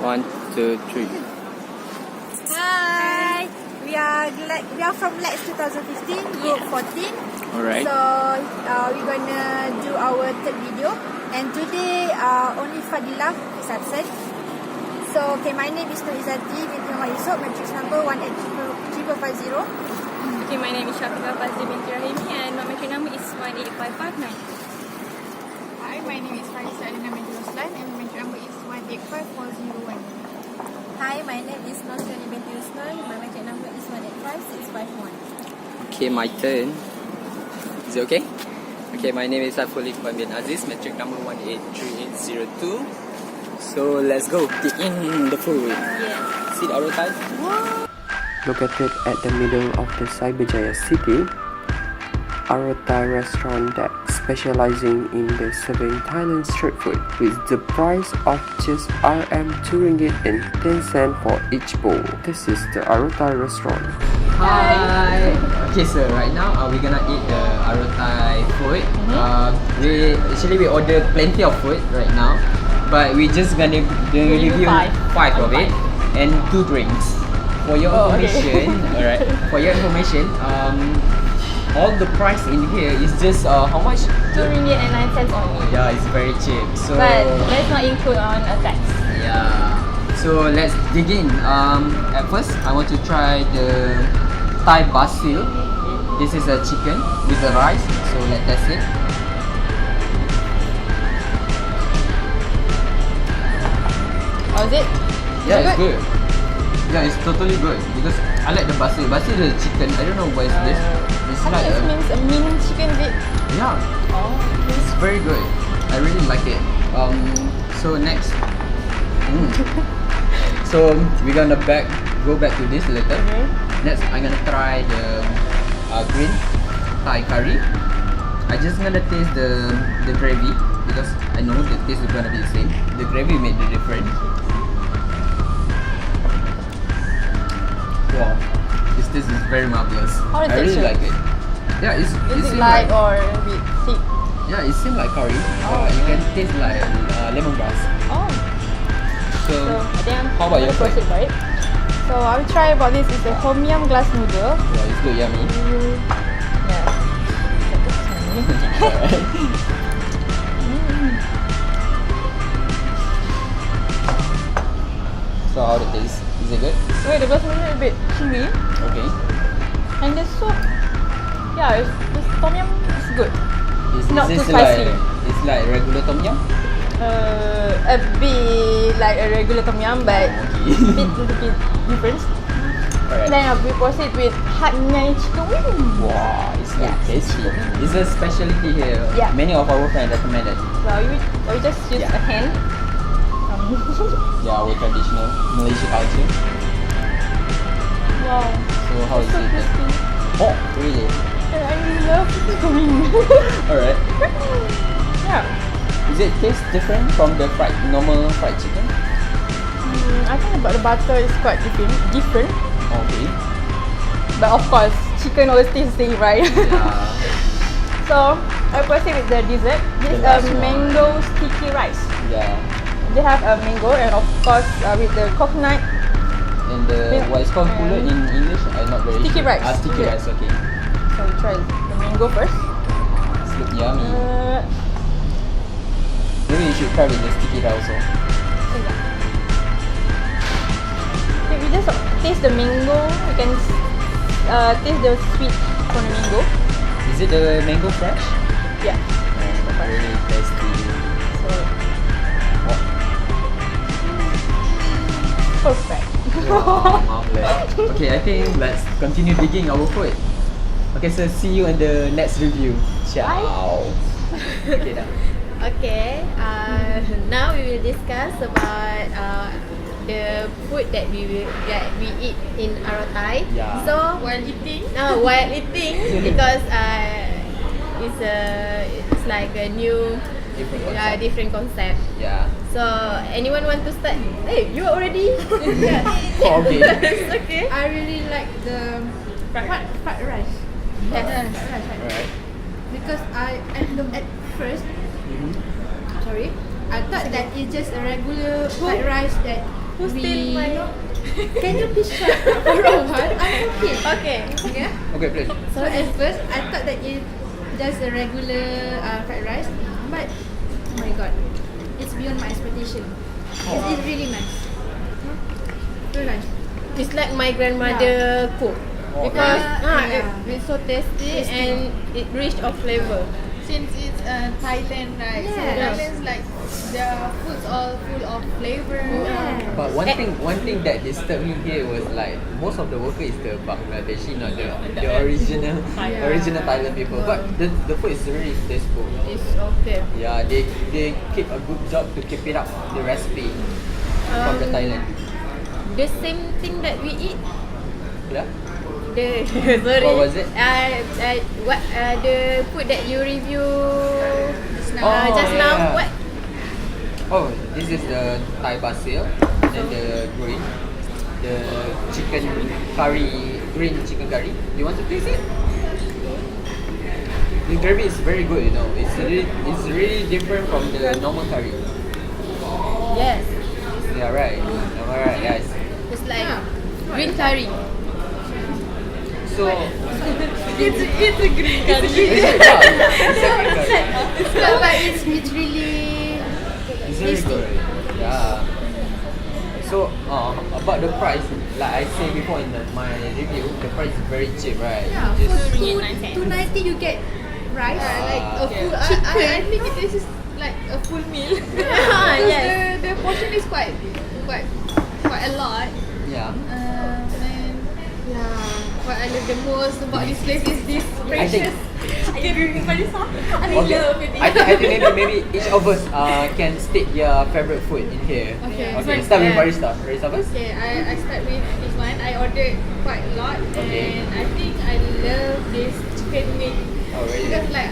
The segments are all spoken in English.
1, 2, 3. Hi, we are from LAX2015, group 14. Alright. So we're gonna do our third video, and today only Fadilah is absent. So my name is Nur Izzati binti Muhammad Yusof, matrix number 18550. Okay, my name is Shaftsbury binti Rahimi and my matrix number is 18559. Hi, my name is Persiaran Multimedia and my number is 185401. Hi, my name is Nosrani binti Usman. My matrix number is 185651. Okay, my turn. Is it okay? Okay, my name is Aroii Thai bin Aziz, matrix number 183802. So let's go dig in the food. Yeah. See the Aroii Thai? Located at the middle of the Cyberjaya city, Aroii Thai restaurant that specializing in the serving Thailand street food with the price of just RM2.10 for each bowl. This is the Aroii Thai restaurant. Hi. Okay, so right now we're gonna eat the Aroii Thai food. We ordered plenty of food right now, but we just gonna review five of it and 2 drinks. For your information, alright. For your information, all the price in here is just how much? RM2.09 only. Yeah, it's very cheap. So But let's not include on a tax. yeah. So let's dig in. At first, I want to try the Thai basil. This is a chicken with the rice. So let's test it. How's it? Yeah, it's good. Yeah, it's totally good because I like the basil. Basil is chicken. I don't know what is this. It's I like think it means a mini chicken, is it? yeah, Oh. it's very good. I really like it. So next, so we're gonna go back to this later. Next, I'm gonna try the green Thai curry. I just gonna taste the gravy because I know the taste is gonna be the same. The gravy made the difference. Wow, this taste is very marvelous. How is I really texture? like it. Yeah, Is it seems light like, or a bit thick? yeah, it seems like curry. You can taste like lemongrass. Oh. So, So I think how about your I'll proceed, right? So I will try about this. It's a tom yum glass noodle. yeah, it's good, yummy. Yeah. So how it taste? Is it good? Wait, the glass noodle is a bit chewy. Okay. And the soup, yeah, the tom yum is good. Is Not this too spicy. It's like regular tom yum? A bit like a regular tom yum, but Okay. little bit different. Alright. Then we proceed with hot nyai chicken wing. Wow, it's like Yeah. tasty. It's a specialty here. Yeah. Many of our friends recommend it. So we just use Yeah. a hand. Yeah, our traditional Malaysia culture. Wow, So how is so it? crispy. Oh, really? And I love chicken wing. Alright. Yeah. Is it taste different from the normal fried chicken? I think about the butter is quite different. Okay. But of course, chicken always tastes the same, right? Yeah. So I proceed with the dessert. This The is last one. mango sticky rice. Yeah. They have a mango and of course with the coconut. And the what is called pulut in English? I'm not very Sticky sure. rice. Sticky Yeah. rice, okay. So we try the mango first. It's look yummy. Maybe you should try with the sticky rice also. Okay, we just taste the mango. You can taste the sweet from the mango. Is it the mango fresh? Yeah. Very tasty. So Wow. perfect. Wow, marvelous. Okay, I think let's continue digging our food. Okay, so see you in the next review. Ciao. Okay, dah. Okay, now we will discuss about the food that we eat in Aroii Thai. Yeah. So While eating, while eating because it's like a new Different concept. different concept. Yeah. So anyone want to start? Hey, you already? Yeah. Oh, okay. It's okay. I really like the fried rice. Yes. Alright. Because at first, sorry, I thought that it's just a regular fried rice that Who steal my... Can you please shut up for a while? I'm okay. Okay. Yeah. Okay, please. So at first, I thought that it's just a regular fried rice, but oh my god, it's beyond my expectation. It's really nice. Very nice. It's like my grandmother cook. Because it's so tasty and it rich of flavor. Since it's Thailand, right? So Yes. Thailand's like the food's all full of flavor. But one thing that disturbed me here was like most of the worker is the Bangladeshi, not the original Thailand people. But the food is really tasteful. It's okay. Yeah, they keep a good job to keep it up the recipe from the Thailand. The same thing that we eat. Yeah. Sorry. What was it? The food that you review just now. Yeah. What? Oh, this is the Thai basil and the chicken curry, green chicken curry. You want to taste it? The gravy is very good, you know. It's really different from the normal curry. Yes. Yeah, right. Am I right? Yes. It's like green curry. So It's a green curry. it's a green curry. But it's really It's really good. Yeah. So about the price, like I said before in my review, the price is very cheap, right? yeah. Just For $2.90 you get rice. Like a full, I think this is like a full meal. Yes. The portion is quite a lot. yeah. And what I love the most about this place is this I think. precious chicken. Okay. I think maybe each of us can state your favorite food in here. Okay. Okay. Start with barista. Barista first. Okay, I start with this one. I ordered quite a lot, Okay. and I think I love this chicken wing. Oh really? Because like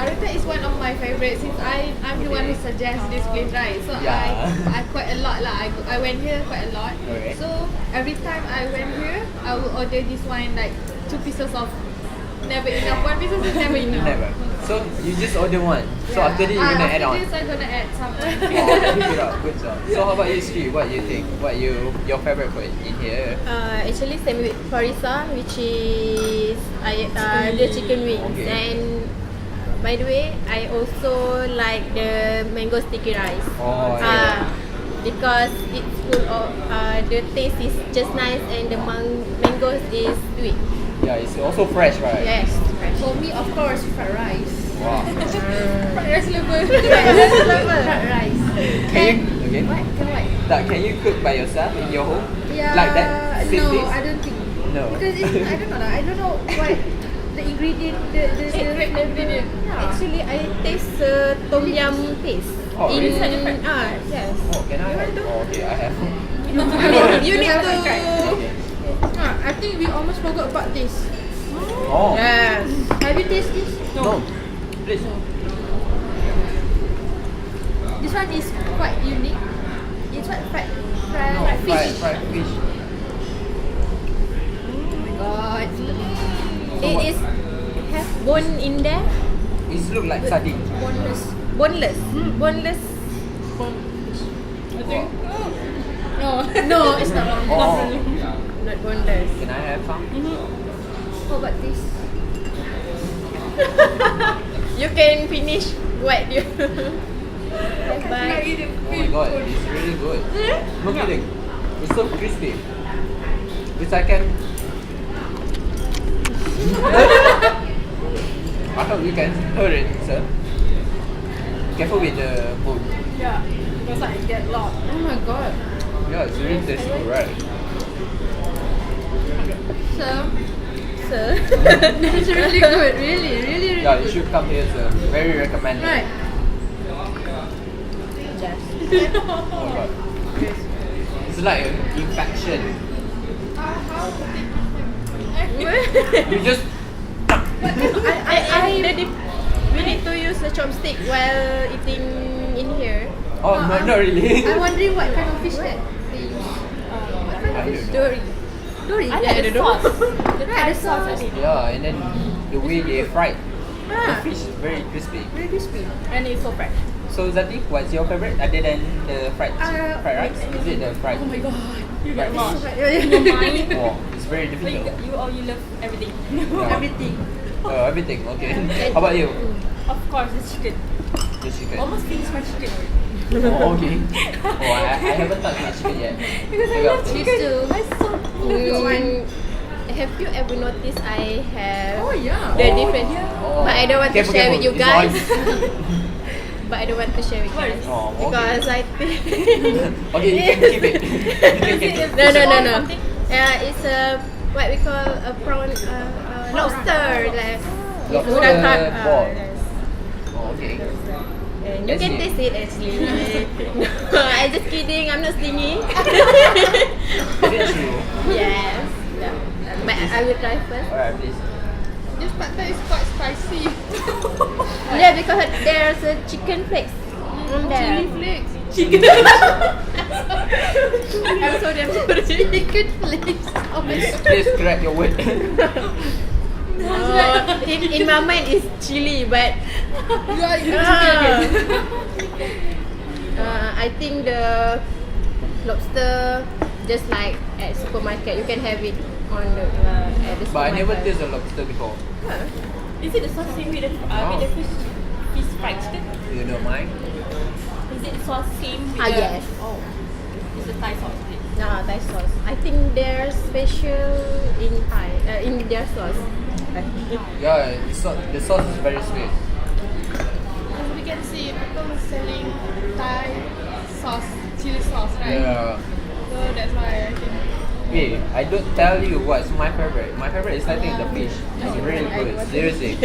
Aroii Thai is one of my favorites since I'm the one who suggests this place, right? So Yeah. I quite a lot lah. I went here quite a lot. Okay. So every time I went here, I will order this one like 2 pieces of never enough. 1 piece is never enough. Never. So you just order one. So after this you're gonna add on. After this I'm gonna add some. Keep it up. Good job. So how about you, Sri? What you think? What your favorite food in here? Actually same with Farisa, which is the chicken wings. Okay. And by the way, I also like the mango sticky rice. Oh yeah. Because it's full of the taste is just nice and the mangoes is sweet. Yeah, it's also fresh, right? Yes, fresh. For me, of course, fried rice. Wow. Fried rice lover. Fried rice. Can you okay? What? Can you cook by yourself in your home? Yeah. Like that? Same No, taste? I don't think. No. Because I don't know. I don't know what the ingredient. The ingredient. Yeah. Actually, I taste tom yum taste. Oh, really? Yes. Oh, can I have? Oh, okay, I have. You need to. Okay. I think we almost forgot about this. Oh. Yes. Have you tasted this? No. Please. This one is quite unique. It's what fried No, fish. fried fish. Oh my god. It is have bone in there. It look like sardine. Boneless. Boneless. Boneless. I think. No, it's not. Oh. Not boneless. Can I have some? How about this? You can finish what you. Bye. Oh my god, it's really good. No kidding. It's so crispy. Which I can. I hope you can hear it, sir. Careful with the food. Yeah, because I get lost. Oh my god. Yeah, it's really tasty, right? So, It's really good. Really Yeah, you good. should come here, sir. Very recommended. Right. just. Oh my god. It's like an infection. You just. We need to use the chopstick while eating in here. Oh, no, not really. I'm wondering what kind of fish that they use. I don't know. Dory. Dory. I like the sauce. The Yeah, the sauce. sauce. Yeah, and then the way they fried the Ah, fish is very crispy. very crispy. And it's so fresh. So Zati, what's your favorite other than the fried rice? Is it the fried? Oh my god, you fried get lost. fish? In your mind. Oh, it's very Like difficult. you love everything. Yeah. Everything. Everything. Okay. How about you? Of course, it's chicken. The chicken. Almost finished my chicken. Oh, okay. Oh, I haven't touched my chicken yet. Because I Maybe love after this. chicken. Have you ever noticed I have yeah. the different? Oh. But I don't want to Careful, share with you careful. It's guys. But I don't want to share with you guys Oh, okay. because I think. Okay, you can keep it. You can keep it. No. It's a what we call a prawn lobster. Like Lobster udang ball. yes. Oh, okay. And you can taste it actually. No, I'm just kidding. I'm not stingy. Is it true? Yes. Yeah. But I will try first. Alright, please. This pad thai is quite spicy. Yeah, because there's a chicken flakes in there. Chili flakes. I'm sorry, I'm sorry. Chicken flakes. Oh my god. Please correct your word. In my mind it's chili, but You are eating chicken. I think the lobster just like at supermarket, you can have it on the at the But I never supermarket. tasted lobster before. Is it the sauce same with the fish fried chicken? You don't mind? Is it the sauce same with the? Yes. Oh, it's the Thai sauce. Is it? No, Thai sauce. I think they're special in Thai, in their sauce. Yeah, the sauce is very sweet. As we can see, people selling Thai sauce, chili sauce, right? Yeah. So that's why I think. Hey, I don't tell you what's my favorite. My favorite is I think the fish. It's really good. Seriously.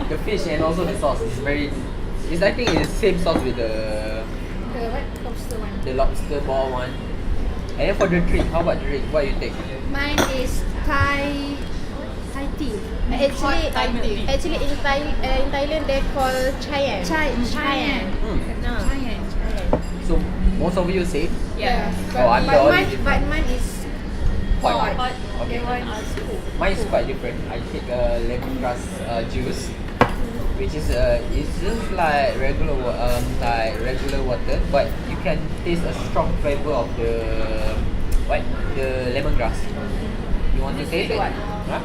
The fish and also the sauce is very. It's I think it's the same sauce with the Lobster one. lobster ball one. And then for the drink, how about the drink? What you think? Mine is Thai tea. Actually in Thailand they call chayan. Chayan. No. So most of you say Yeah. Oh, I'm the But only mine, different. but mine is Hot. Hot. Okay. Mine is quite different. I take lemongrass juice, which is it's just like regular water, but you can taste a strong flavor of the lemongrass. You want to taste it? What? Huh?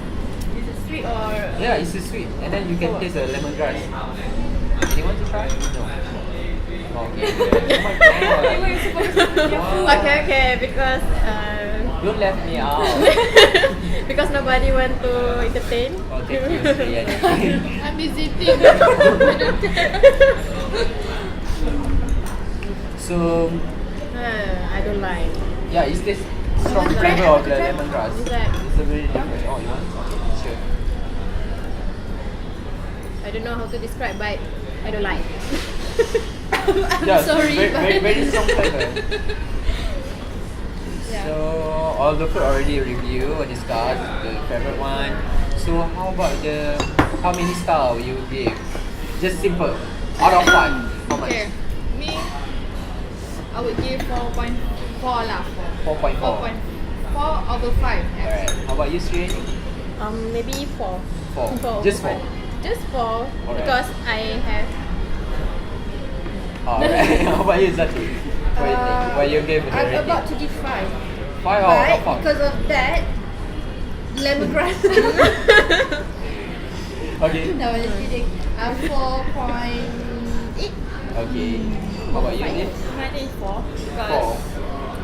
Is it sweet or? Yeah, it's sweet, and then you can taste the lemongrass. You want to try? No. Okay. Oh my god. Okay, because Don't let me out. because nobody want to entertain. Oh, thank you, Sriyani. I'm visiting. So, I don't like. yeah, it's this strong flavor of the lemongrass. Is that- It's a very different. Oh, you want? Sure. I don't know how to describe, but I don't like. Yeah, sorry, very strong flavor. So all the food already reviewed or discussed, the favorite one. So how about how many star will you give? Just simple. Out of 5. How much? Okay. Me, I would give 4.4 lah. 4.4. 4 out of 5. Yes. Alright. How about you, Sri? Maybe 4. 4. Just 4. Just 4 Alright. because I have. Alright. How about you, Zati? What do you think? What you give the I'm rating? about to give 5. 5 out But of 5. because of that, lemongrass. Okay. No, I'm just kidding. 4.8. Okay. How about you, Zin? I think 4 because 4.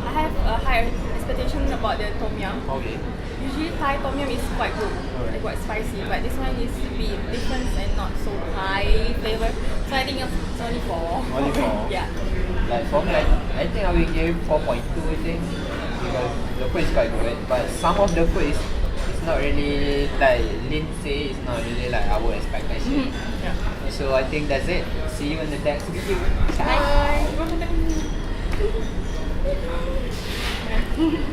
I have a higher expectation about the tom yum. Okay. Usually Thai tom yum is quite good, like quite spicy, but this one is a bit different and not so high flavor. So I think it's only 4. Only 4? Yeah. Like for me, I think I will give 4.2, I think, because the food is quite good. But some of the food is it's not really like Lin say, it's not really like our expectation. So I think that's it. See you in the next video. Bye. Bye.